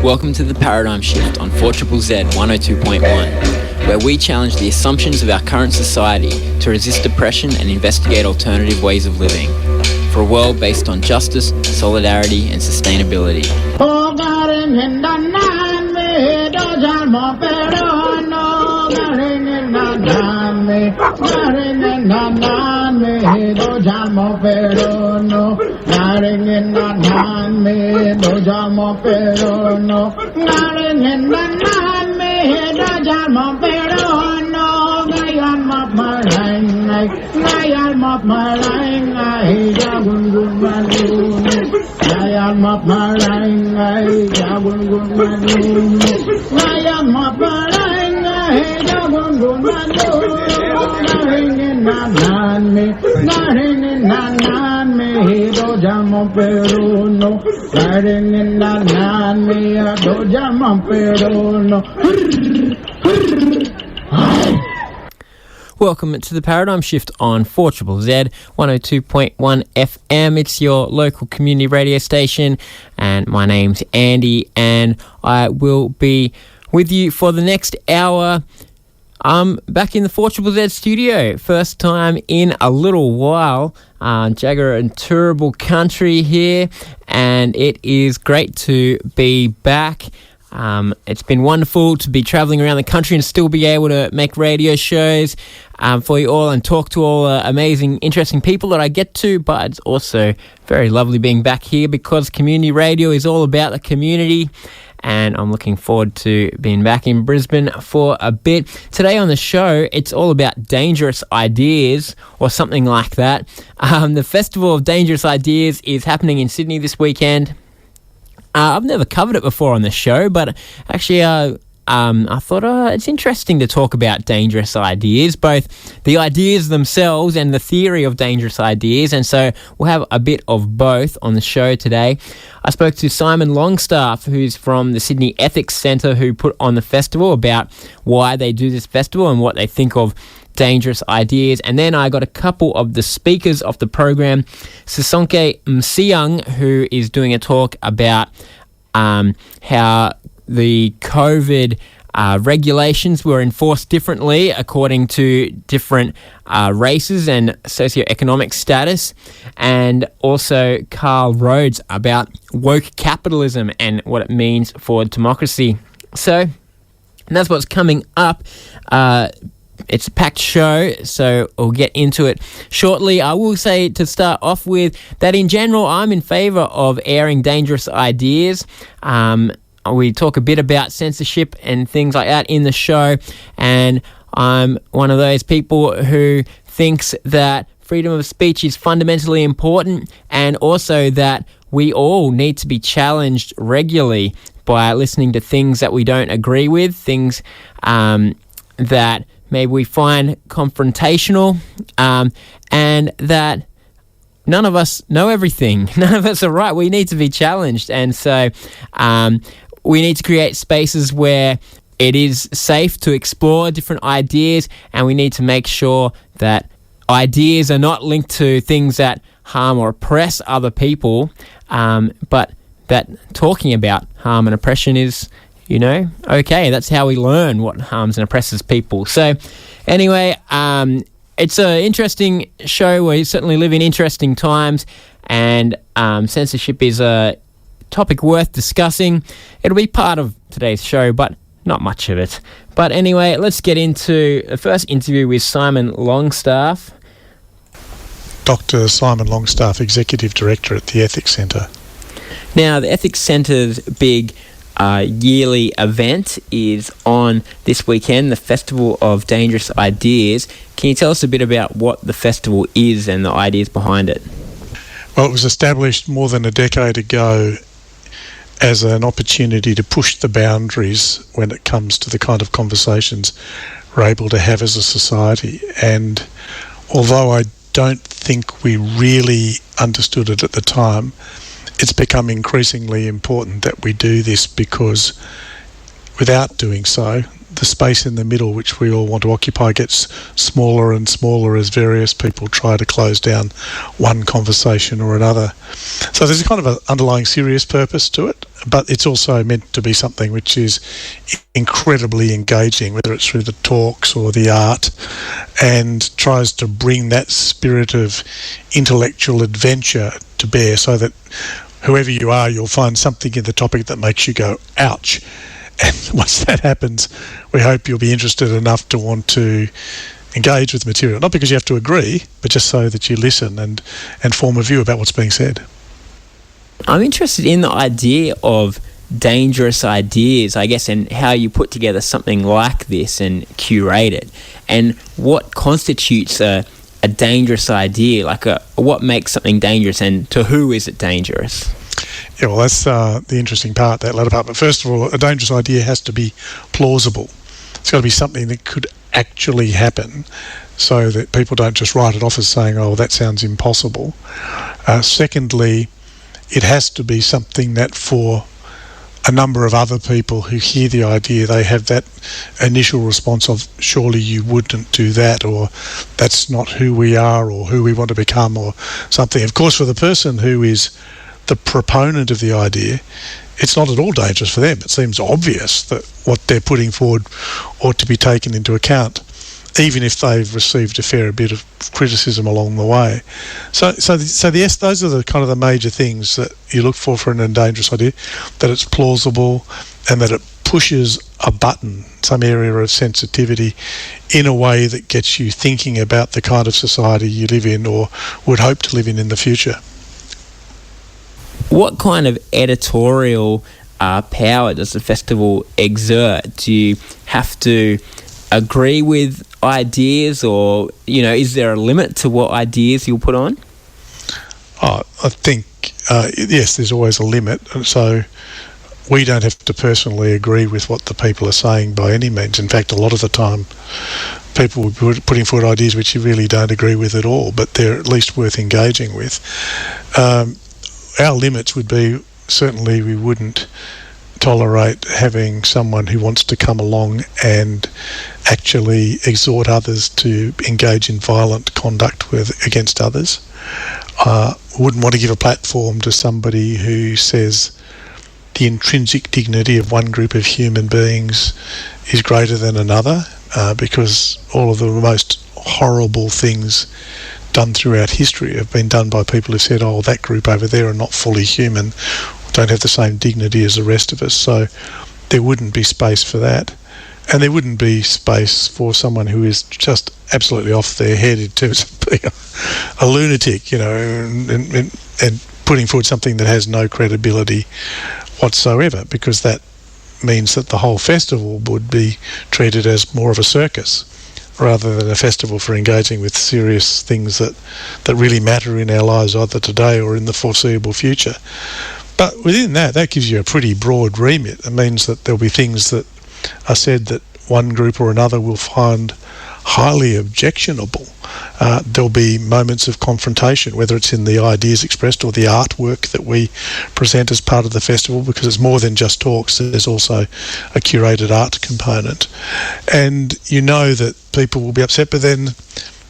Welcome to The Paradigm Shift on 4ZZZ 102.1, where we challenge the assumptions of our current society to resist oppression and investigate alternative ways of living, for a world based on justice, solidarity and sustainability. Welcome to the Paradigm Shift on 4ZZZ 102.1 FM. It's your local community radio station, and my name's Andy, and I will be with you for the next hour. I'm back in the 4ZZZ studio, first time in a little while. Jagger and Turrbal country here, and it is great to be back. It's been wonderful to be travelling around the country and still be able to make radio shows for you all and talk to all amazing, interesting people that I get to, but it's also very lovely being back here because community radio is all about the community, and I'm looking forward to being back in Brisbane for a bit. Today on the show, it's all about dangerous ideas or something like that. The Festival of Dangerous Ideas is happening in Sydney this weekend. I've never covered it before on the show, but actually I thought it's interesting to talk about dangerous ideas, both the ideas themselves and the theory of dangerous ideas, and so we'll have a bit of both on the show today. I spoke to Simon Longstaff, who's from the Sydney Ethics Centre, who put on the festival, about why they do this festival and what they think of dangerous ideas. And then I got a couple of the speakers of the program, Sisonke Msimang, who is doing a talk about how the COVID regulations were enforced differently according to different races and socioeconomic status, and also Carl Rhodes about woke capitalism and what it means for democracy. So that's what's coming up. It's a packed show, so we'll get into it shortly. I will say to start off with that in general, I'm in favour of airing dangerous ideas. We talk a bit about censorship and things like that in the show, and I'm one of those people who thinks that freedom of speech is fundamentally important, and also that we all need to be challenged regularly by listening to things that we don't agree with, things that maybe we find confrontational, and that none of us know everything. None of us are right. We need to be challenged. And so we need to create spaces where it is safe to explore different ideas, and we need to make sure that ideas are not linked to things that harm or oppress other people, but that talking about harm and oppression is, okay, that's how we learn what harms and oppresses people. So anyway, it's an interesting show. We certainly live in interesting times, and censorship is a topic worth discussing. It'll be part of today's show, but not much of it. But anyway, let's get into the first interview with Simon Longstaff. Dr. Simon Longstaff, Executive Director at the Ethics Centre. Now, the Ethics Centre's big yearly event is on this weekend, the Festival of Dangerous Ideas. Can you tell us a bit about what the festival is and the ideas behind it? Well, it was established more than a decade ago as an opportunity to push the boundaries when it comes to the kind of conversations we're able to have as a society. And although I don't think we really understood it at the time, it's become increasingly important that we do this, because without doing so, the space in the middle, which we all want to occupy, gets smaller and smaller as various people try to close down one conversation or another. So there's a kind of an underlying serious purpose to it, but it's also meant to be something which is incredibly engaging, whether it's through the talks or the art, and tries to bring that spirit of intellectual adventure to bear, so that whoever you are, you'll find something in the topic that makes you go, ouch. And once that happens, we hope you'll be interested enough to want to engage with the material. Not because you have to agree, but just so that you listen and form a view about what's being said. I'm interested in the idea of dangerous ideas, I guess, and how you put together something like this and curate it. And what constitutes a dangerous idea? Like, what makes something dangerous, and to who is it dangerous? Yeah, well, that's the interesting part, that latter part. But first of all, a dangerous idea has to be plausible. It's got to be something that could actually happen, so that people don't just write it off as saying, oh, that sounds impossible. Secondly, it has to be something that for a number of other people who hear the idea, they have that initial response of, surely you wouldn't do that, or that's not who we are or who we want to become, or something. Of course, for the person who is the proponent of the idea, it's not at all dangerous for them. It seems obvious that what they're putting forward ought to be taken into account, even if they've received a fair bit of criticism along the way. So yes, those are the kind of the major things that you look for an dangerous idea: that it's plausible and that it pushes a button, some area of sensitivity, in a way that gets you thinking about the kind of society you live in or would hope to live in the future. What kind of editorial power does the festival exert? Do you have to agree with ideas, or, is there a limit to what ideas you'll put on? I think, yes, there's always a limit. And so we don't have to personally agree with what the people are saying by any means. In fact, a lot of the time, people will be putting forward ideas which you really don't agree with at all, but they're at least worth engaging with. Our limits would be, certainly we wouldn't tolerate having someone who wants to come along and actually exhort others to engage in violent conduct against others. Wouldn't want to give a platform to somebody who says the intrinsic dignity of one group of human beings is greater than another, because all of the most horrible things done throughout history have been done by people who said, oh, that group over there are not fully human, don't have the same dignity as the rest of us. So there wouldn't be space for that. And there wouldn't be space for someone who is just absolutely off their head in terms of being a lunatic, and putting forward something that has no credibility whatsoever, because that means that the whole festival would be treated as more of a circus rather than a festival for engaging with serious things that really matter in our lives, either today or in the foreseeable future. But within that gives you a pretty broad remit. It means that there'll be things that are said that one group or another will find highly objectionable. There'll be moments of confrontation, whether it's in the ideas expressed or the artwork that we present as part of the festival, because it's more than just talks. There's also a curated art component. And that people will be upset, but then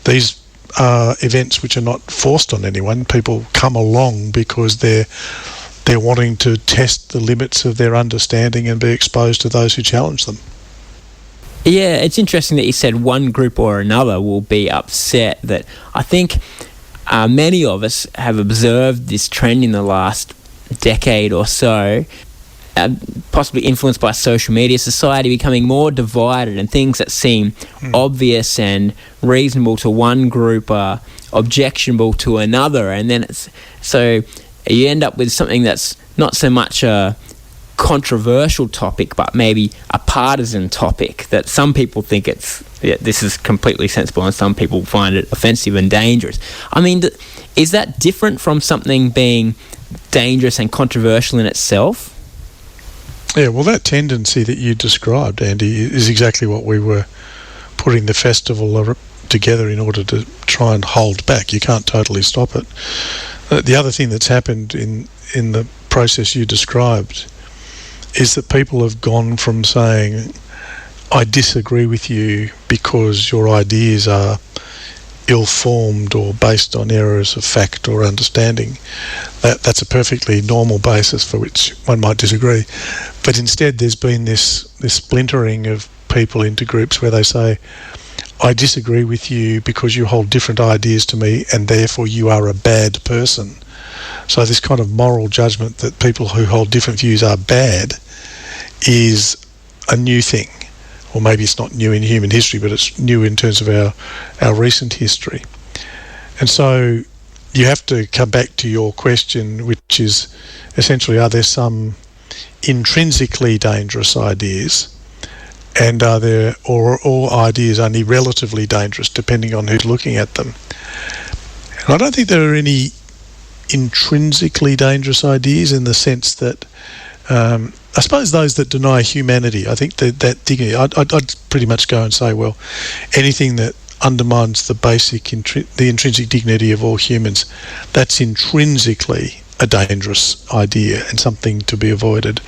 these are events which are not forced on anyone. People come along because they're wanting to test the limits of their understanding and be exposed to those who challenge them. Yeah, it's interesting that you said one group or another will be upset. That I think many of us have observed this trend in the last decade or so, possibly influenced by social media, society becoming more divided, and things that seem obvious and reasonable to one group are objectionable to another. And then so you end up with something that's not so much a controversial topic, but maybe a partisan topic that some people think this is completely sensible, and some people find it offensive and dangerous. I mean, is that different from something being dangerous and controversial in itself? Yeah, well, that tendency that you described, Andy, is exactly what we were putting the festival together in order to try and hold back. You can't totally stop it. The other thing that's happened in the process you described is that people have gone from saying, I disagree with you because your ideas are ill-formed or based on errors of fact or understanding. That's a perfectly normal basis for which one might disagree. But instead there's been this splintering of people into groups where they say, I disagree with you because you hold different ideas to me and therefore you are a bad person. So this kind of moral judgment that people who hold different views are bad is a new thing. Or maybe it's not new in human history, but it's new in terms of our recent history. And so you have to come back to your question, which is essentially, are there some intrinsically dangerous ideas? And are there, or are all ideas only relatively dangerous depending on who's looking at them? And I don't think there are any intrinsically dangerous ideas in the sense that I suppose those that deny humanity, I think that dignity, I'd pretty much go and say, well, anything that undermines the basic, the intrinsic dignity of all humans, that's intrinsically a dangerous idea and something to be avoided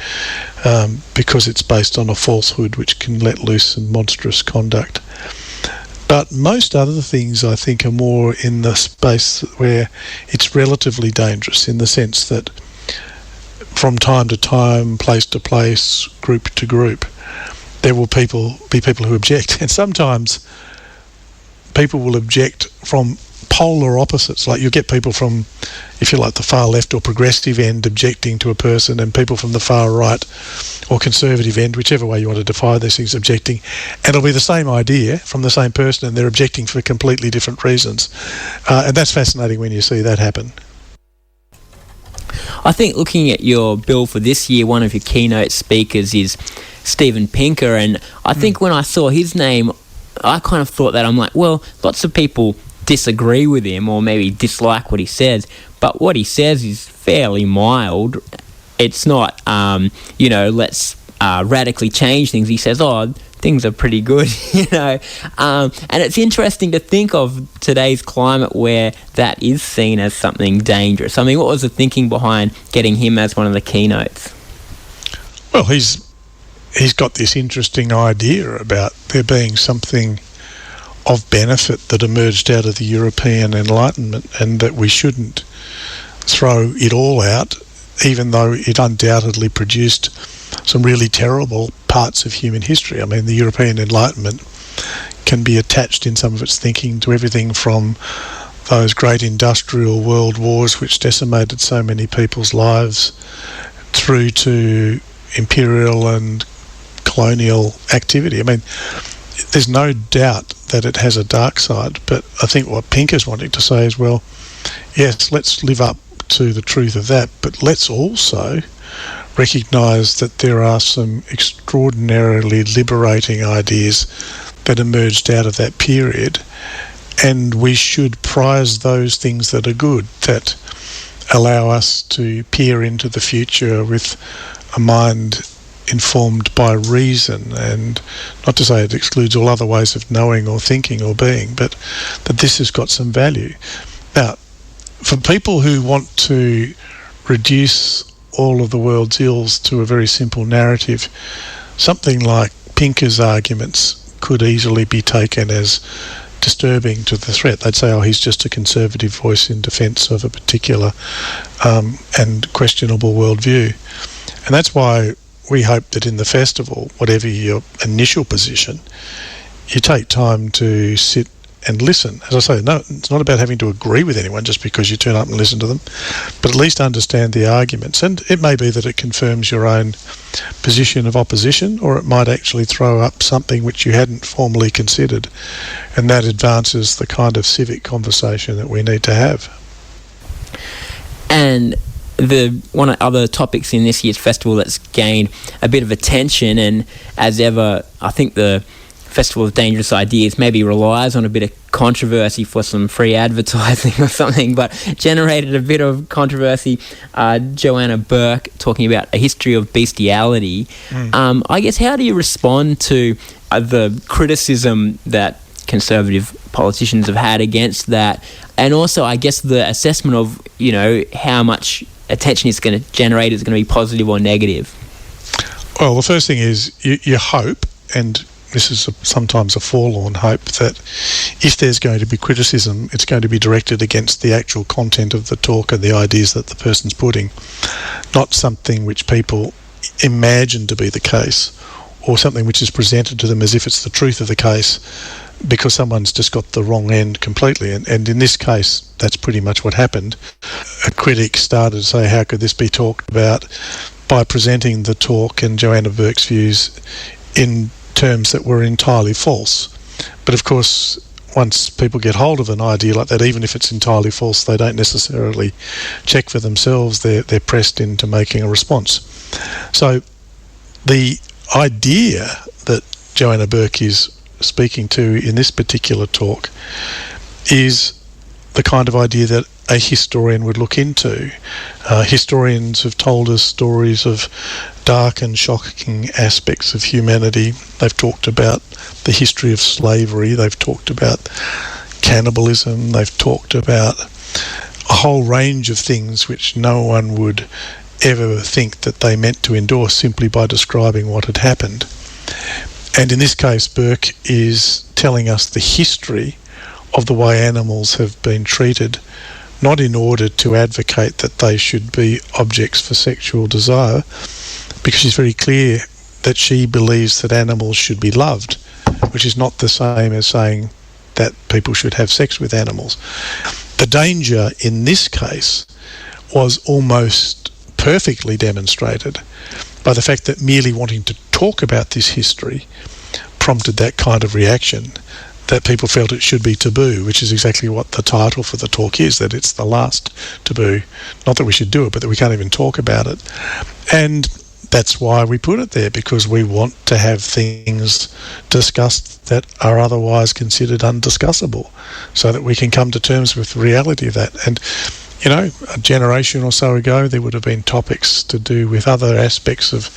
because it's based on a falsehood which can let loose some monstrous conduct. But most other things, I think, are more in the space where it's relatively dangerous in the sense that from time to time, place to place, group to group, there will be people who object. And sometimes people will object from polar opposites. Like you'll get people from, if you like, the far left or progressive end objecting to a person, and people from the far right or conservative end, whichever way you want to define these things, objecting. And it'll be the same idea from the same person, and they're objecting for completely different reasons. And that's fascinating when you see that happen. I think looking at your bill for this year, one of your keynote speakers is Steven Pinker, and I think when I saw his name, I kind of thought that, I'm like, well, lots of people disagree with him or maybe dislike what he says, but what he says is fairly mild. It's not, let's radically change things. He says, things are pretty good, and it's interesting to think of today's climate where that is seen as something dangerous. I mean, what was the thinking behind getting him as one of the keynotes? Well, he's got this interesting idea about there being something of benefit that emerged out of the European Enlightenment, and that we shouldn't throw it all out, even though it undoubtedly produced some really terrible parts of human history. I mean, the European Enlightenment can be attached in some of its thinking to everything from those great industrial world wars which decimated so many people's lives through to imperial and colonial activity. I mean, there's no doubt that it has a dark side, but I think what Pinker's wanting to say is, well, yes, let's live up to the truth of that, but let's also recognise that there are some extraordinarily liberating ideas that emerged out of that period, and we should prize those things that are good, that allow us to peer into the future with a mind informed by reason, and not to say it excludes all other ways of knowing or thinking or being, but that this has got some value. Now, for people who want to reduce all of the world's ills to a very simple narrative, something like Pinker's arguments could easily be taken as disturbing to the threat. They'd say, he's just a conservative voice in defence of a particular and questionable worldview. And that's why we hope that in the festival, whatever your initial position, you take time to sit and listen. As I say, no, it's not about having to agree with anyone just because you turn up and listen to them, but at least understand the arguments. And it may be that it confirms your own position of opposition, or it might actually throw up something which you hadn't formally considered, and that advances the kind of civic conversation that we need to have. And the one of other topics in this year's festival that's gained a bit of attention, and as ever, I think the Festival of Dangerous Ideas maybe relies on a bit of controversy for some free advertising or something, but generated a bit of controversy. Joanna Burke talking about a history of bestiality. I guess, how do you respond to the criticism that conservative politicians have had against that, and also, I guess, the assessment of, how much attention it's going to generate? Is it going to be positive or negative? Well, the first thing is you hope, and this is sometimes a forlorn hope, that if there's going to be criticism, it's going to be directed against the actual content of the talk and the ideas that the person's putting, not something which people imagine to be the case, or something which is presented to them as if it's the truth of the case because someone's just got the wrong end completely. And in this case, that's pretty much what happened. A critic started to say, how could this be talked about, by presenting the talk and Joanna Bourke's views in terms that were entirely false. But of course, once people get hold of an idea like that, even if it's entirely false, they don't necessarily check for themselves. They're pressed into making a response. So the idea that Joanna Bourke is speaking to in this particular talk is the kind of idea that a historian would look into. Historians have told us stories of dark and shocking aspects of humanity. They've talked about the history of slavery. They've talked about cannibalism. They've talked about a whole range of things which no one would ever think that they meant to endorse simply by describing what had happened. And in this case, Bourke is telling us the history of the way animals have been treated, not in order to advocate that they should be objects for sexual desire, because she's very clear that she believes that animals should be loved, which is not the same as saying that people should have sex with animals. The danger in this case was almost perfectly demonstrated by the fact that merely wanting to talk about this history prompted that kind of reaction, that people felt it should be taboo, which is exactly what the title for the talk is, that it's the last taboo. Not that we should do it, but that we can't even talk about it. And that's why we put it there, because we want to have things discussed that are otherwise considered undiscussable, so that we can come to terms with the reality of that. And you know, a generation or so ago, there would have been topics to do with other aspects of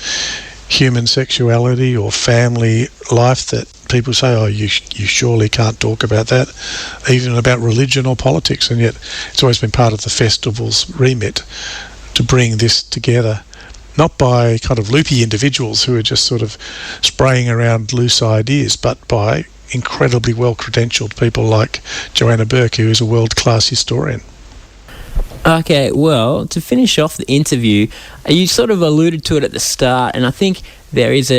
human sexuality or family life that people say, oh, you surely can't talk about that, even about religion or politics. And yet it's always been part of the festival's remit to bring this together, not by kind of loopy individuals who are just sort of spraying around loose ideas, but by incredibly well-credentialed people like Joanna Bourke, who is a world-class historian. Okay, well, to finish off the interview, you sort of alluded to it at the start, and I think there is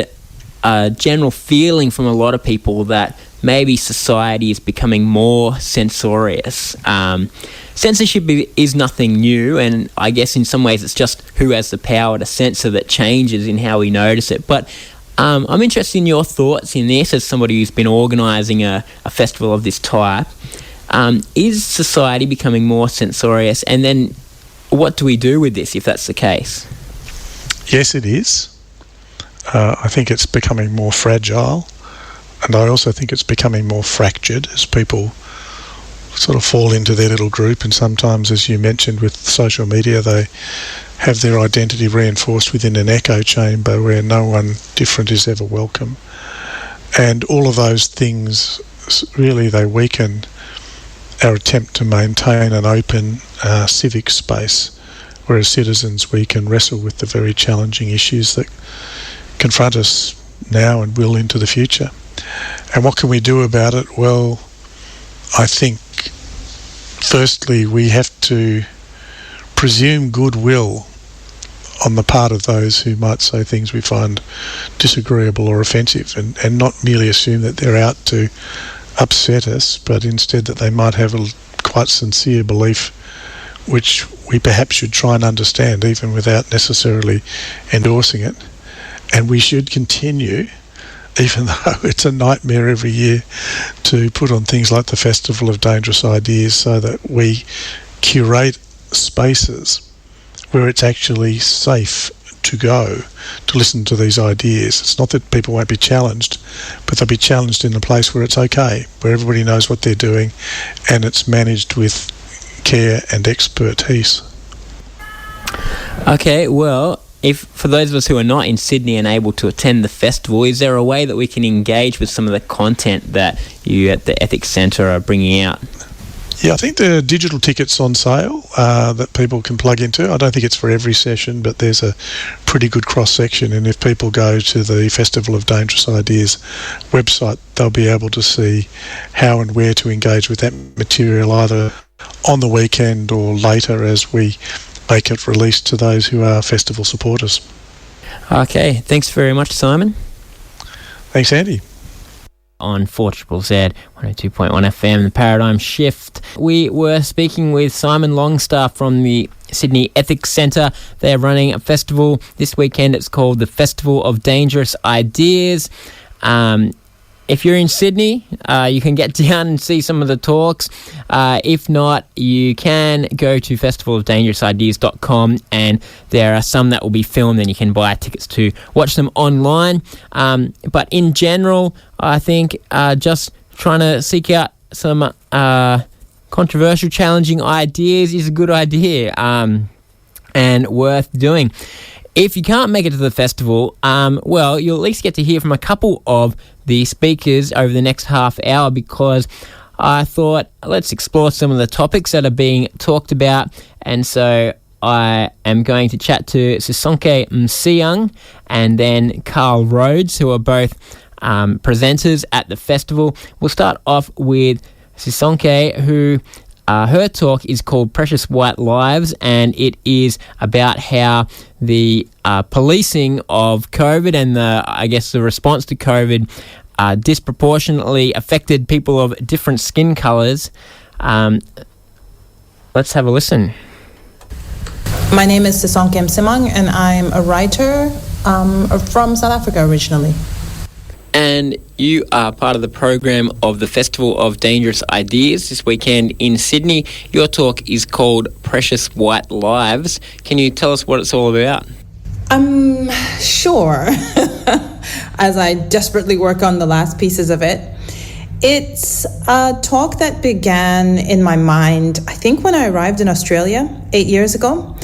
a general feeling from a lot of people that maybe society is becoming more censorious. Censorship is nothing new, and I guess in some ways it's just who has the power to censor that changes in how we notice it. But I'm interested in your thoughts in this as somebody who's been organising a festival of this type. Is society becoming more censorious? And then what do we do with this if that's the case? Yes, it is. I think it's becoming more fragile, and I also think it's becoming more fractured as people sort of fall into their little group, and sometimes, as you mentioned, with social media, they have their identity reinforced within an echo chamber where no one different is ever welcome. And all of those things, really, they weaken our attempt to maintain an open civic space where as citizens we can wrestle with the very challenging issues that confront us now and will into the future. And what can we do about it? Well, I think firstly we have to presume goodwill on the part of those who might say things we find disagreeable or offensive, and not merely assume that they're out to upset us, but instead that they might have a quite sincere belief which we perhaps should try and understand even without necessarily endorsing it. And we should continue, even though it's a nightmare every year, to put on things like the Festival of Dangerous Ideas, so that we curate spaces where it's actually safe to go to listen to these ideas. It's not that people won't be challenged, but they'll be challenged in a place where it's okay, where everybody knows what they're doing and it's managed with care and expertise. Okay, well, if for those of us who are not in Sydney and able to attend the festival, is there a way that we can engage with some of the content that you at the Ethics Centre are bringing out? Yeah, I think there are digital tickets on sale that people can plug into. I don't think it's for every session, but there's a pretty good cross-section. And if people go to the Festival of Dangerous Ideas website, they'll be able to see how and where to engage with that material, either on the weekend or later as we make it released to those who are festival supporters. Okay, thanks very much, Simon. Thanks, Andy. On 4ZZZ 102.1 FM, The Paradigm Shift. We were speaking with Simon Longstaff from the Sydney Ethics Centre. They're running a festival this weekend. It's called the Festival of Dangerous Ideas. If you're in Sydney, you can get down and see some of the talks. If not, you can go to festivalofdangerousideas.com, and there are some that will be filmed and you can buy tickets to watch them online. But in general, I think just trying to seek out some controversial, challenging ideas is a good idea and worth doing. If you can't make it to the festival, well, you'll at least get to hear from a couple of the speakers over the next half hour, because I thought let's explore some of the topics that are being talked about. And so I am going to chat to Sisonke Msimang and then Carl Rhodes, who are both presenters at the festival. We'll start off with Sisonke, who her talk is called Precious White Lives, and it is about how the policing of COVID and the response to COVID disproportionately affected people of different skin colours. Let's have a listen. My name is Sisonke Msimang, and I'm a writer from South Africa originally. And you are part of the program of the Festival of Dangerous Ideas this weekend in Sydney. Your talk is called Precious White Lives. Can you tell us what it's all about? Sure. As I desperately work on the last pieces of it. It's a talk that began in my mind, I think, when I arrived in Australia 8 years ago.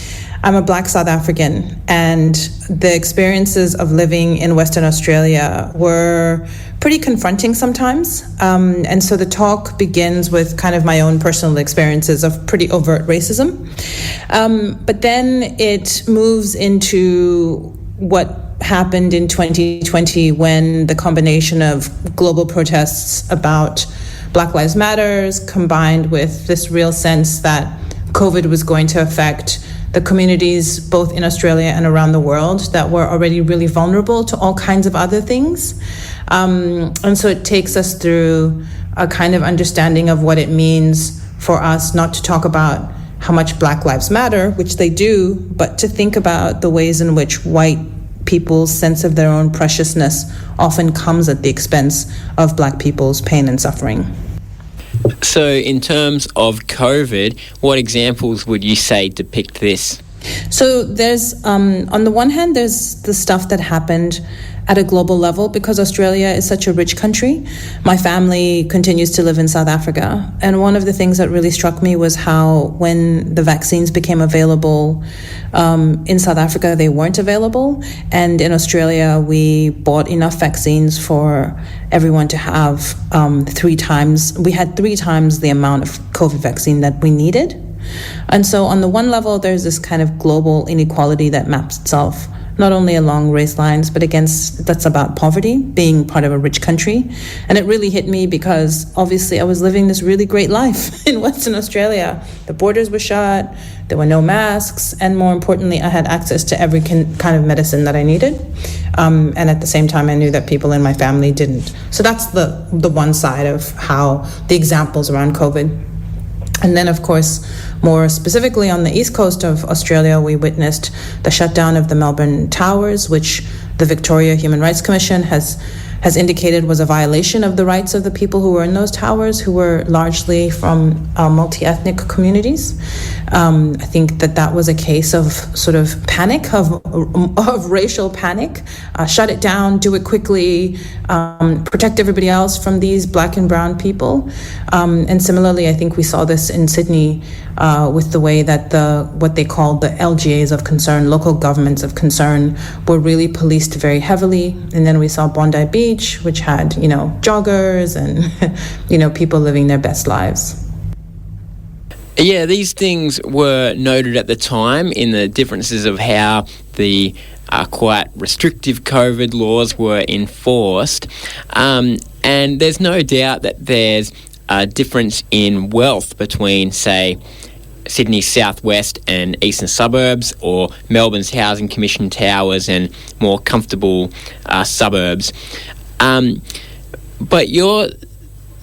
I'm a Black South African, and the experiences of living in Western Australia were pretty confronting sometimes. And so the talk begins with kind of my own personal experiences of pretty overt racism. But then it moves into what happened in 2020, when the combination of global protests about Black Lives Matters combined with this real sense that COVID was going to affect the communities both in Australia and around the world that were already really vulnerable to all kinds of other things. And so it takes us through a kind of understanding of what it means for us not to talk about how much Black Lives Matter, which they do, but to think about the ways in which white people's sense of their own preciousness often comes at the expense of Black people's pain and suffering. So in terms of COVID, what examples would you say depict this? So there's, on the one hand, there's the stuff that happened at a global level, because Australia is such a rich country. My family continues to live in South Africa. And one of the things that really struck me was how when the vaccines became available in South Africa, they weren't available. And in Australia, we bought enough vaccines for everyone to have 3 times. We had 3 times the amount of COVID vaccine that we needed. And so on the one level, there's this kind of global inequality that maps itself not only along race lines, but that's about poverty, being part of a rich country. And it really hit me because obviously I was living this really great life in Western Australia. The borders were shut, there were no masks, and more importantly, I had access to every kind of medicine that I needed. And at the same time, I knew that people in my family didn't. So that's the one side of how the examples around COVID. And then, of course, more specifically on the east coast of Australia, we witnessed the shutdown of the Melbourne Towers, which the Victoria Human Rights Commission has indicated was a violation of the rights of the people who were in those towers, who were largely from multi-ethnic communities. I think that was a case of sort of panic, of racial panic. Shut it down, do it quickly, protect everybody else from these Black and brown people. And similarly, I think we saw this in Sydney with the way that what they called the LGAs of concern, local governments of concern, were really policed very heavily. And then we saw Bondi Beach, which had, joggers and, people living their best lives. Yeah, these things were noted at the time in the differences of how the quite restrictive COVID laws were enforced. And there's no doubt that there's a difference in wealth between, say, Sydney's southwest and eastern suburbs, or Melbourne's Housing Commission towers and more comfortable suburbs. But you're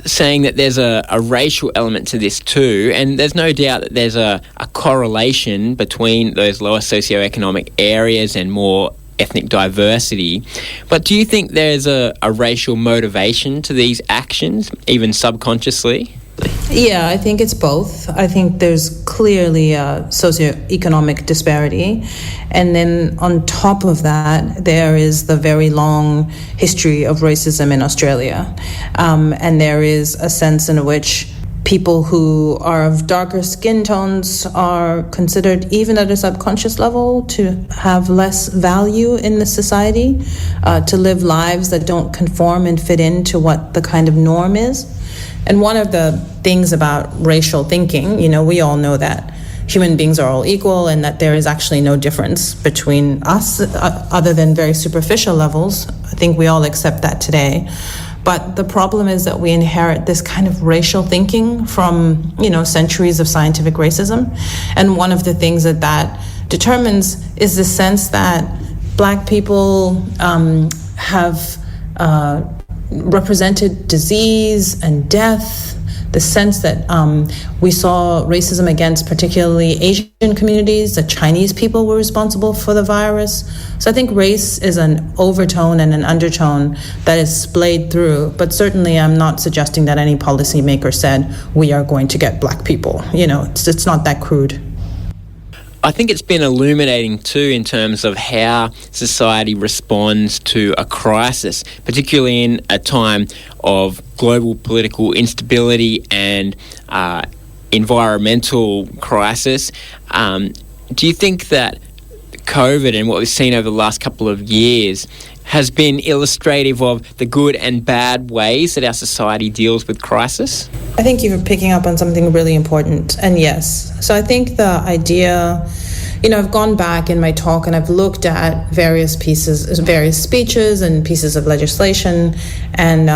saying that there's a racial element to this too, and there's no doubt that there's a correlation between those lower socioeconomic areas and more ethnic diversity. But do you think there's a racial motivation to these actions, even subconsciously? Yeah, I think it's both. I think there's clearly a socioeconomic disparity. And then on top of that, there is the very long history of racism in Australia. And there is a sense in which people who are of darker skin tones are considered, even at a subconscious level, to have less value in the society, to live lives that don't conform and fit into what the kind of norm is. And one of the things about racial thinking, we all know that human beings are all equal and that there is actually no difference between us other than very superficial levels. I think we all accept that today. But the problem is that we inherit this kind of racial thinking from, centuries of scientific racism. And one of the things that determines is the sense that Black people have represented disease and death, the sense that we saw racism against particularly Asian communities, that Chinese people were responsible for the virus. So I think race is an overtone and an undertone that is splayed through, but certainly I'm not suggesting that any policymaker said, we are going to get Black people. It's not that crude. I think it's been illuminating too in terms of how society responds to a crisis, particularly in a time of global political instability and environmental crisis. Do you think that COVID and what we've seen over the last couple of years has been illustrative of the good and bad ways that our society deals with crisis? I think you're picking up on something really important, and yes. So I think the idea, I've gone back in my talk and I've looked at various speeches and pieces of legislation, and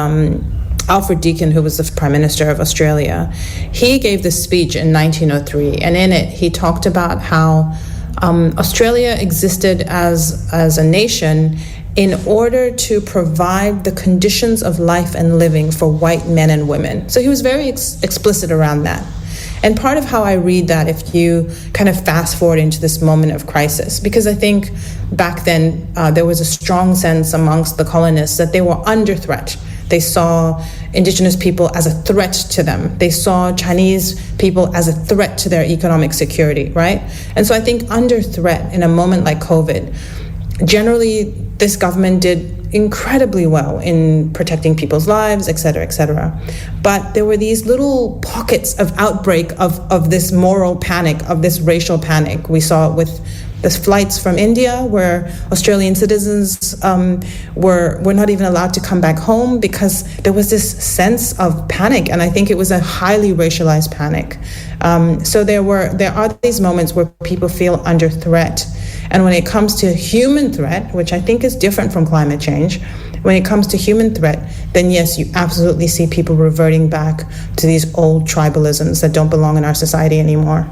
Alfred Deakin, who was the Prime Minister of Australia, he gave this speech in 1903, and in it he talked about how Australia existed as a nation in order to provide the conditions of life and living for white men and women. So he was very explicit around that. And part of how I read that, if you kind of fast forward into this moment of crisis, because I think back then there was a strong sense amongst the colonists that they were under threat. They saw Indigenous people as a threat to them. They saw Chinese people as a threat to their economic security, right? And so I think under threat in a moment like COVID, generally this government did incredibly well in protecting people's lives, et cetera, et cetera. But there were these little pockets of outbreak of this moral panic, of this racial panic. We saw it with the flights from India, where Australian citizens were not even allowed to come back home because there was this sense of panic, and I think it was a highly racialized panic. So there are these moments where people feel under threat. And when it comes to human threat, which I think is different from climate change, when it comes to human threat, then yes, you absolutely see people reverting back to these old tribalisms that don't belong in our society anymore.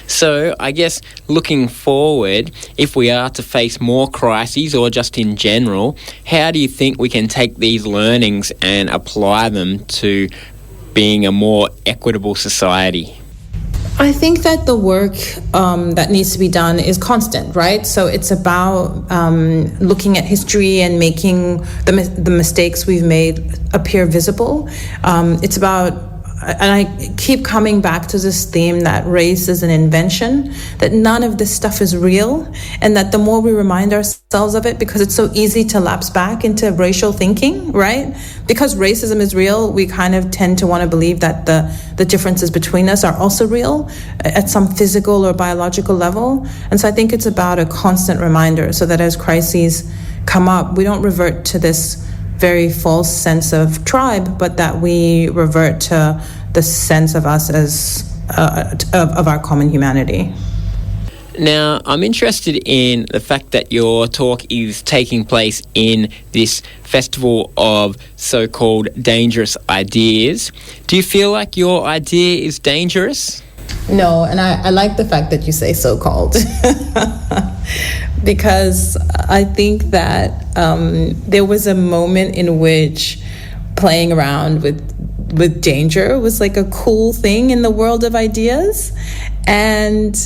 So I guess looking forward, if we are to face more crises or just in general, how do you think we can take these learnings and apply them to being a more equitable society? I think that the work that needs to be done is constant, right? So it's about looking at history and making the mistakes we've made appear visible. It's about, and I keep coming back to this theme that race is an invention, that none of this stuff is real, and that the more we remind ourselves of it, because it's so easy to lapse back into racial thinking, right? Because racism is real, we kind of tend to want to believe that the differences between us are also real at some physical or biological level. And so I think it's about a constant reminder so that as crises come up, we don't revert to this very false sense of tribe, but that we revert to the sense of us as of our common humanity. Now, I'm interested in the fact that your talk is taking place in this festival of so-called dangerous ideas. Do you feel like your idea is dangerous? No, and I like the fact that you say so-called because I think that there was a moment in which playing around with danger was like a cool thing in the world of ideas. And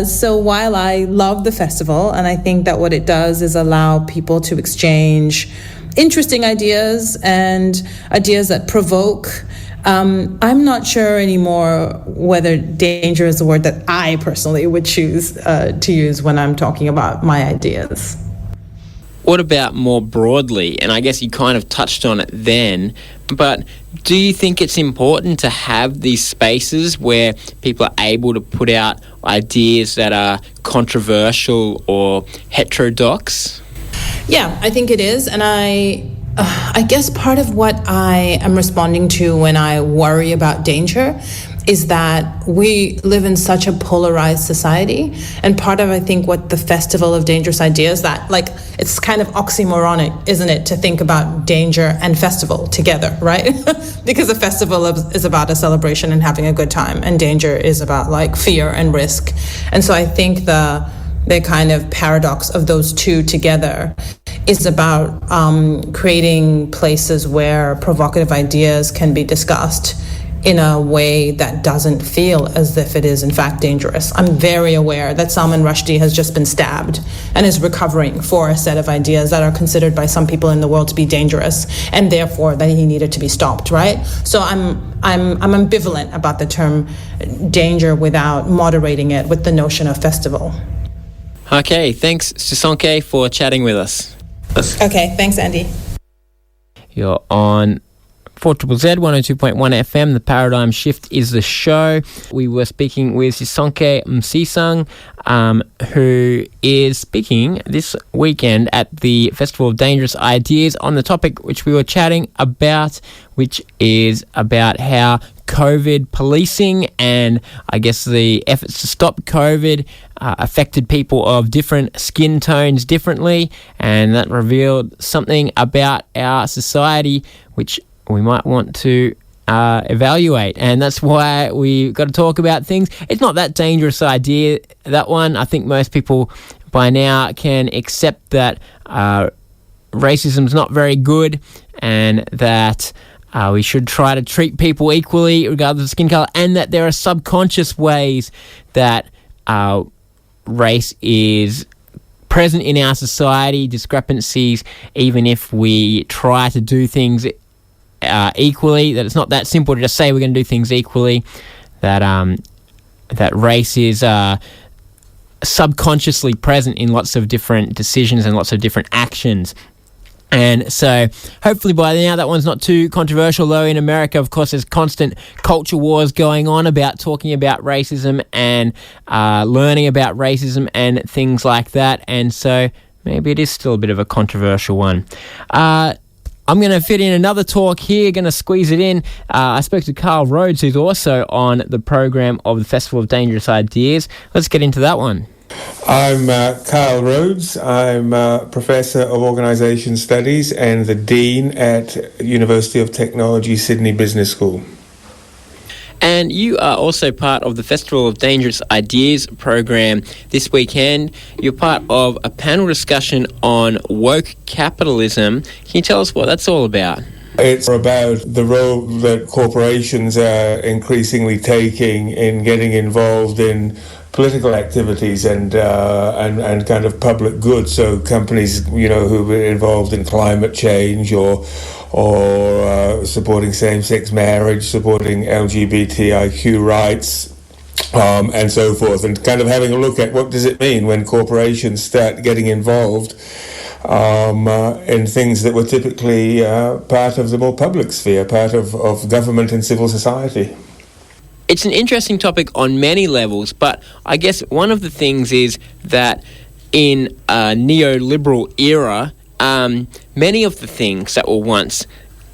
so while I love the festival, and I think that what it does is allow people to exchange interesting ideas and ideas that provoke, I'm not sure anymore whether danger is a word that I personally would choose to use when I'm talking about my ideas. What about more broadly? And I guess you kind of touched on it then, but do you think it's important to have these spaces where people are able to put out ideas that are controversial or heterodox? Yeah, I think it is. And I guess part of what I am responding to when I worry about danger is that we live in such a polarized society. And part of, I think, what the Festival of Dangerous Ideas, that, like, it's kind of oxymoronic, isn't it, to think about danger and festival together, right? Because a festival is about a celebration and having a good time, and danger is about, like, fear and risk. And so I think the kind of paradox of those two together is about creating places where provocative ideas can be discussed in a way that doesn't feel as if it is in fact dangerous. I'm very aware that Salman Rushdie has just been stabbed and is recovering for a set of ideas that are considered by some people in the world to be dangerous, and therefore that he needed to be stopped, right? So I'm ambivalent about the term danger without moderating it with the notion of festival. Okay, thanks Sisonke for chatting with us. Okay, thanks Andy. You're on 4ZZZ 102.1 FM. The Paradigm Shift is the show. We were speaking with Sisonke Msimang, who is speaking this weekend at the Festival of Dangerous Ideas on the topic which we were chatting about, which is about how COVID policing and I guess the efforts to stop COVID affected people of different skin tones differently, and that revealed something about our society which we might want to evaluate, and that's why we've got to talk about things. It's not that dangerous idea, that one. I think most people by now can accept that racism's not very good, and that we should try to treat people equally regardless of skin colour, and that there are subconscious ways that race is present in our society, discrepancies, even if we try to do things equally, that it's not that simple to just say we're going to do things equally, that race is subconsciously present in lots of different decisions and lots of different actions. And so hopefully by now that one's not too controversial, though in America, of course, there's constant culture wars going on about talking about racism and learning about racism and things like that. And so maybe it is still a bit of a controversial one. I'm going to fit in another talk here, going to squeeze it in. I spoke to Carl Rhodes, who's also on the program of the Festival of Dangerous Ideas. Let's get into that one. I'm Carl Rhodes. I'm Professor of Organisation Studies and the Dean at University of Technology, Sydney Business School. And you are also part of the Festival of Dangerous Ideas program this weekend. You're part of a panel discussion on woke capitalism. Can you tell us what that's all about? It's about the role that corporations are increasingly taking in getting involved in political activities and kind of public good. So companies, who are involved in climate change or supporting same-sex marriage, supporting LGBTIQ rights, and so forth, and kind of having a look at what does it mean when corporations start getting involved in things that were typically part of the more public sphere, part of government and civil society. It's an interesting topic on many levels, but I guess one of the things is that in a neoliberal era, many of the things that were once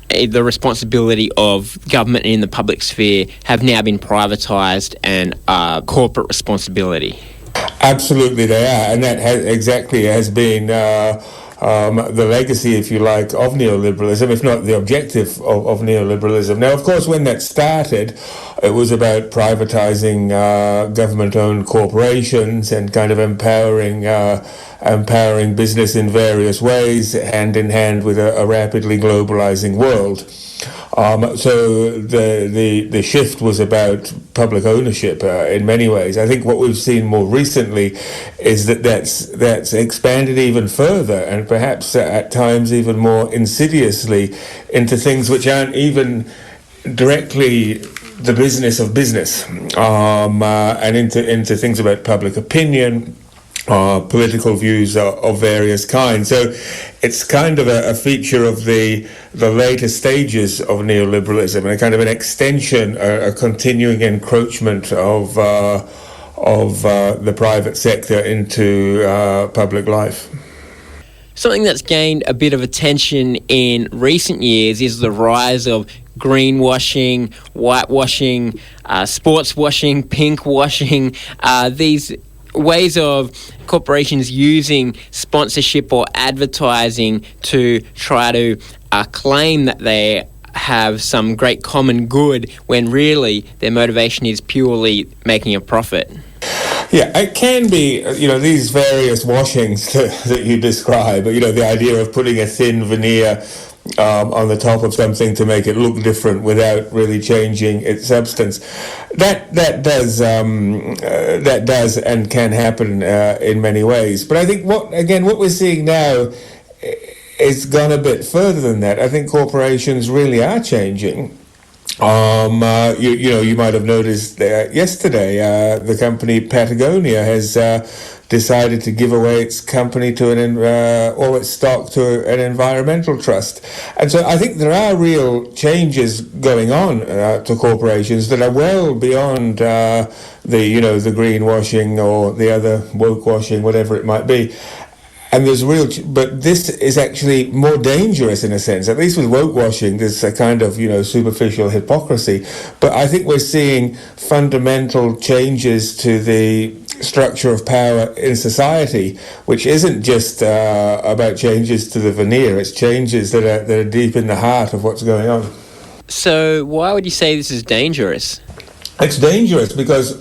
the responsibility of government in the public sphere have now been privatised and corporate responsibility. Absolutely, they are, and that has been the legacy, if you like, of neoliberalism, if not the objective of neoliberalism. Now, of course, when that started, it was about privatising government-owned corporations and kind of empowering business in various ways, hand in hand with a rapidly globalising world. So the shift was about public ownership in many ways. I think what we've seen more recently is that's expanded even further, and perhaps at times even more insidiously, into things which aren't even directly the business of business, and into things about public opinion, political views of various kinds. So it's kind of a feature of the later stages of neoliberalism, and a kind of an extension, a continuing encroachment of the private sector into public life. Something that's gained a bit of attention in recent years is the rise of greenwashing, whitewashing, sports washing, pink washing, these ways of corporations using sponsorship or advertising to try to claim that they have some great common good when really their motivation is purely making a profit. Yeah, it can be, these various washings that you describe, the idea of putting a thin veneer on the top of something to make it look different without really changing its substance. That does and can happen in many ways. But I think what we're seeing now is gone a bit further than that. I think corporations really are changing. You might have noticed yesterday the company Patagonia has decided to give away its company to all its stock to an environmental trust. And so I think there are real changes going on to corporations that are well beyond the greenwashing or the other woke washing, whatever it might be. And but this is actually more dangerous in a sense. At least with woke washing, there's a kind of, superficial hypocrisy. But I think we're seeing fundamental changes to the structure of power in society, which isn't just about changes to the veneer. It's changes that are deep in the heart of what's going on. So why would you say this is dangerous? It's dangerous because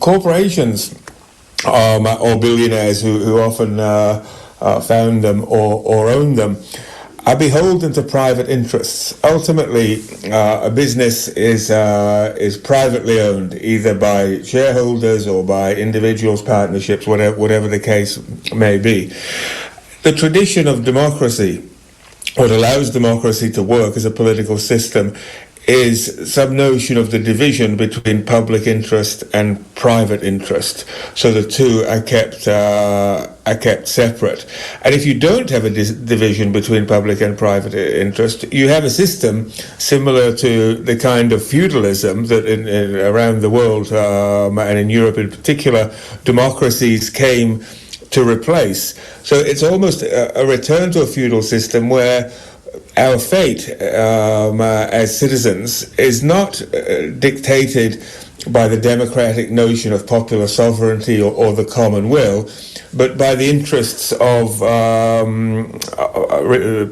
corporations or billionaires who often found them or own them are beholden to private interests. Ultimately, a business is privately owned, either by shareholders or by individuals, partnerships, whatever the case may be. The tradition of democracy, what allows democracy to work as a political system, is some notion of the division between public interest and private interest. So the two are kept separate. And if you don't have a division between public and private interest, you have a system similar to the kind of feudalism that around the world, and in Europe in particular, democracies came to replace. So it's almost a return to a feudal system where our fate as citizens is not dictated by the democratic notion of popular sovereignty or the common will, but by the interests of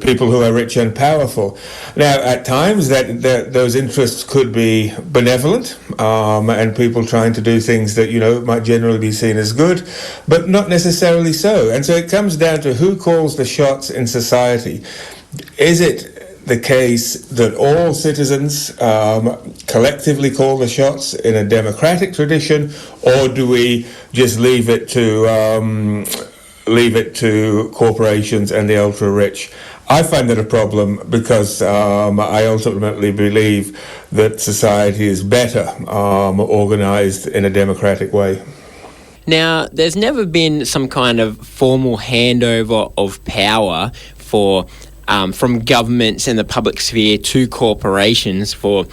people who are rich and powerful. Now, at times, those interests could be benevolent, and people trying to do things that, might generally be seen as good, but not necessarily so. And so it comes down to who calls the shots in society. Is it the case that all citizens collectively call the shots in a democratic tradition, or do we just leave it to corporations and the ultra rich? I find that a problem because I ultimately believe that society is better organized in a democratic way. Now, there's never been some kind of formal handover of power from governments and the public sphere to corporations for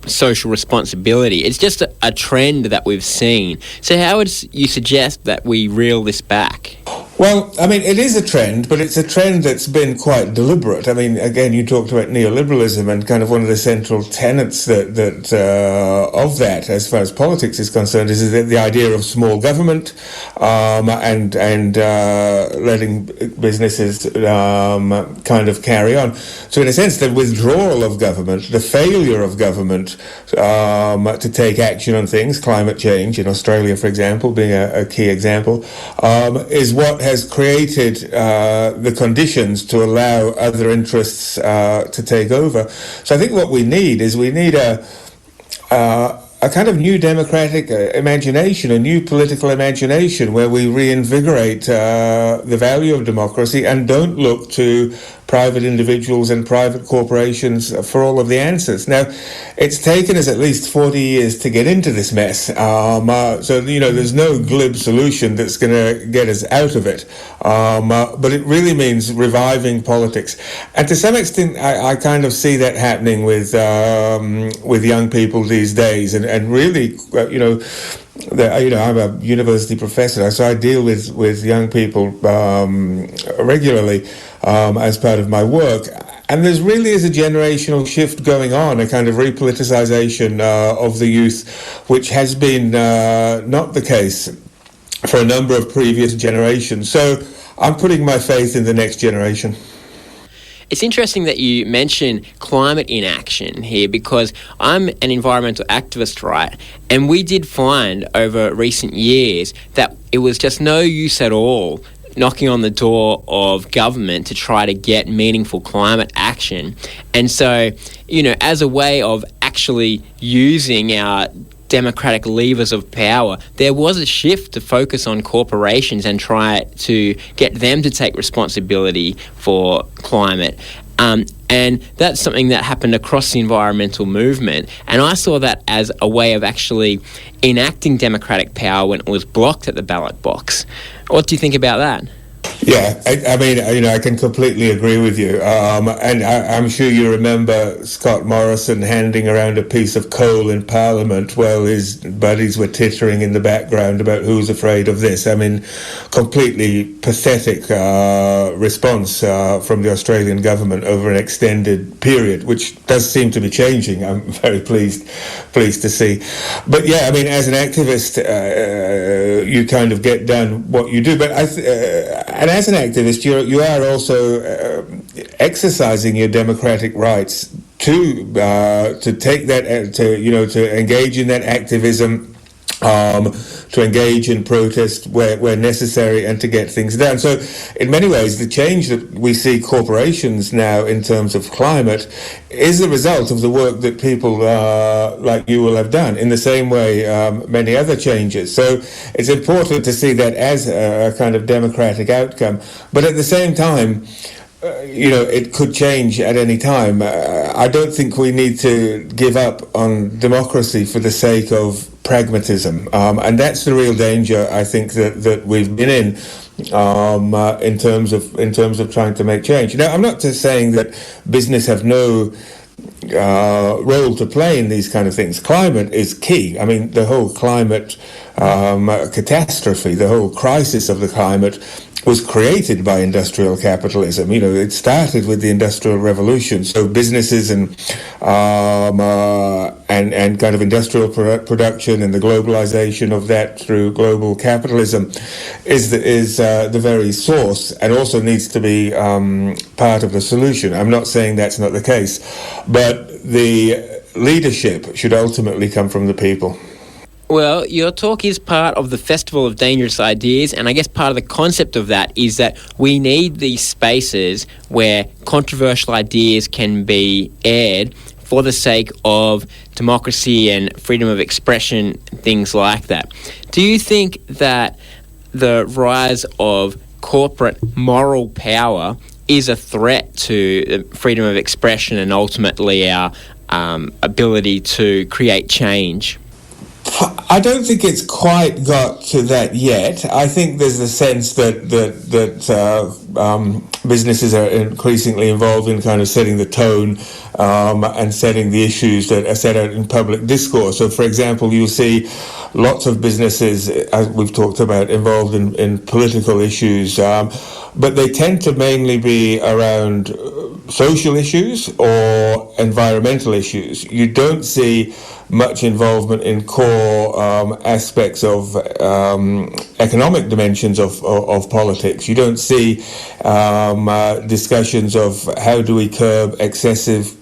social responsibility. It's just a trend that we've seen. So how would you suggest that we reel this back? Well, I mean, it is a trend, but it's a trend that's been quite deliberate. I mean, again, you talked about neoliberalism, and kind of one of the central tenets of that, as far as politics is concerned, is the idea of small government, and letting businesses kind of carry on. So, in a sense, the withdrawal of government, the failure of government to take action on things, climate change in Australia, for example, being a key example, is what has created the conditions to allow other interests to take over. So I think what we need is a kind of new democratic imagination, a new political imagination, where we reinvigorate the value of democracy and don't look to private individuals and private corporations for all of the answers. Now, it's taken us at least 40 years to get into this mess. So, there's no glib solution that's going to get us out of it. But it really means reviving politics. And to some extent, I kind of see that happening with young people these days. And really, I'm a university professor, so I deal with young people regularly as part of my work. And there really is a generational shift going on, a kind of repoliticization of the youth, which has been not the case for a number of previous generations. So I'm putting my faith in the next generation. It's interesting that you mention climate inaction here, because I'm an environmental activist, right? And we did find over recent years that it was just no use at all knocking on the door of government to try to get meaningful climate action. And so, as a way of actually using our democratic levers of power, there was a shift to focus on corporations and try to get them to take responsibility for climate. And that's something that happened across the environmental movement. And I saw that as a way of actually enacting democratic power when it was blocked at the ballot box. What do you think about that? Yeah, I mean, I can completely agree with you. And I'm sure you remember Scott Morrison handing around a piece of coal in Parliament while his buddies were tittering in the background about who's afraid of this. I mean, completely pathetic response from the Australian government over an extended period, which does seem to be changing. I'm very pleased to see. But yeah, I mean, as an activist, you kind of get done what you do. But and as an activist, you are also exercising your democratic rights to take that to engage in that activism, to engage in protest where necessary, and to get things done. So in many ways, the change that we see corporations now in terms of climate is the result of the work that people like you will have done, in the same way many other changes. So it's important to see that as a kind of democratic outcome. But at the same time, it could change at any time. I don't think we need to give up on democracy for the sake of pragmatism, and that's the real danger, I think, that we've been in terms of trying to make change. Now, I'm not just saying that business have no role to play in these kind of things. Climate is key. I mean, the whole climate catastrophe, the whole crisis of the climate was created by industrial capitalism. It started with the Industrial Revolution. So businesses and kind of industrial production and the globalization of that through global capitalism is the very source, and also needs to be part of the solution. I'm not saying that's not the case, but the leadership should ultimately come from the people. Well, your talk is part of the Festival of Dangerous Ideas, and I guess part of the concept of that is that we need these spaces where controversial ideas can be aired for the sake of democracy and freedom of expression, things like that. Do you think that the rise of corporate moral power is a threat to freedom of expression and ultimately our ability to create change? I don't think it's quite got to that yet. I think there's a sense that businesses are increasingly involved in kind of setting the tone and setting the issues that are set out in public discourse. So, for example, you'll see lots of businesses, as we've talked about, involved in political issues, but they tend to mainly be around social issues or environmental issues. You don't see much involvement in core aspects of economic dimensions of politics. You don't see discussions of how do we curb excessive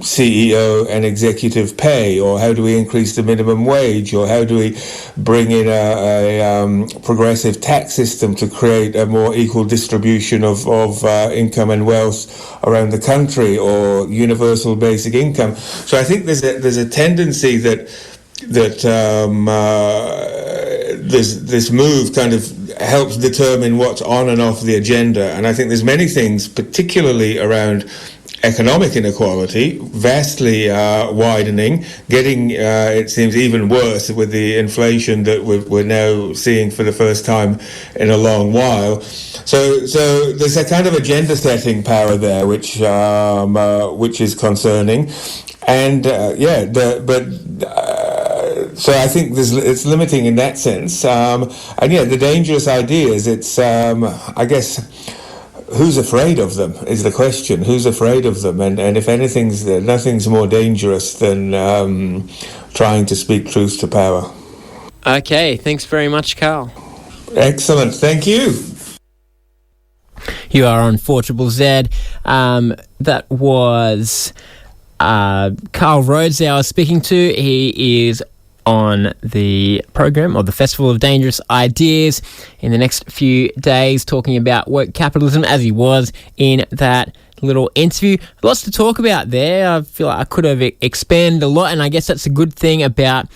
CEO and executive pay, or how do we increase the minimum wage, or how do we bring in a progressive tax system to create a more equal distribution of income and wealth around the country, or universal basic income. So I think there's a tendency that this move kind of helps determine what's on and off the agenda. And I think there's many things, particularly around economic inequality, vastly widening, getting, it seems, even worse with the inflation that we're now seeing for the first time in a long while. So there's a kind of agenda-setting power there, which is concerning. And so I think it's limiting in that sense. The dangerous ideas, it's, I guess, who's afraid of them is the question. Who's afraid of them? And if nothing's more dangerous than trying to speak truth to power. Okay, thanks very much, Carl. Excellent, thank you. You are on 4ZZZ. That was Carl Rhodes that I was speaking to. He is on the program of the Festival of Dangerous Ideas in the next few days, talking about woke capitalism, as he was in that little interview. Lots to talk about there. I feel like I could have expanded a lot, and I guess that's a good thing about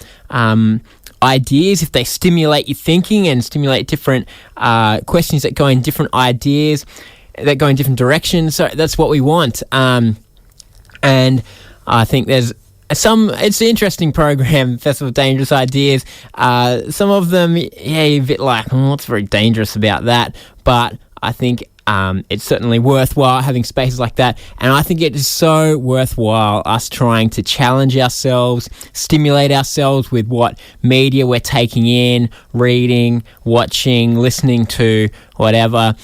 ideas. If they stimulate your thinking and stimulate different questions that go in different ideas, that go in different directions, so that's what we want. And I think there's it's an interesting program, Festival of Dangerous Ideas. Some of them, you're a bit like, what's very dangerous about that? But I think it's certainly worthwhile having spaces like that. And I think it is so worthwhile us trying to challenge ourselves, stimulate ourselves with what media we're taking in, reading, watching, listening to, whatever,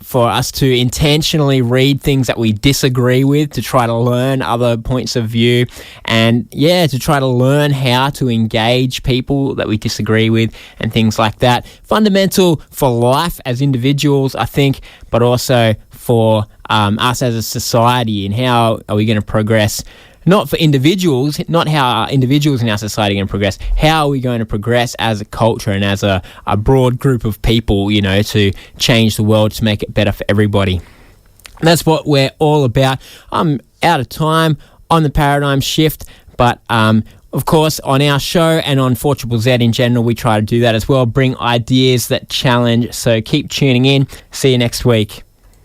for us to intentionally read things that we disagree with, to try to learn other points of view, and to try to learn how to engage people that we disagree with and things like that. Fundamental for life as individuals, I think, but also for us as a society, and how are we going to progress. Not for individuals, not how our individuals in our society are going to progress. How are we going to progress as a culture and as a broad group of people, to change the world, to make it better for everybody. And that's what we're all about. I'm out of time on the paradigm shift, but of course, on our show and on 4ZZZ in general, we try to do that as well, bring ideas that challenge. So keep tuning in. See you next week.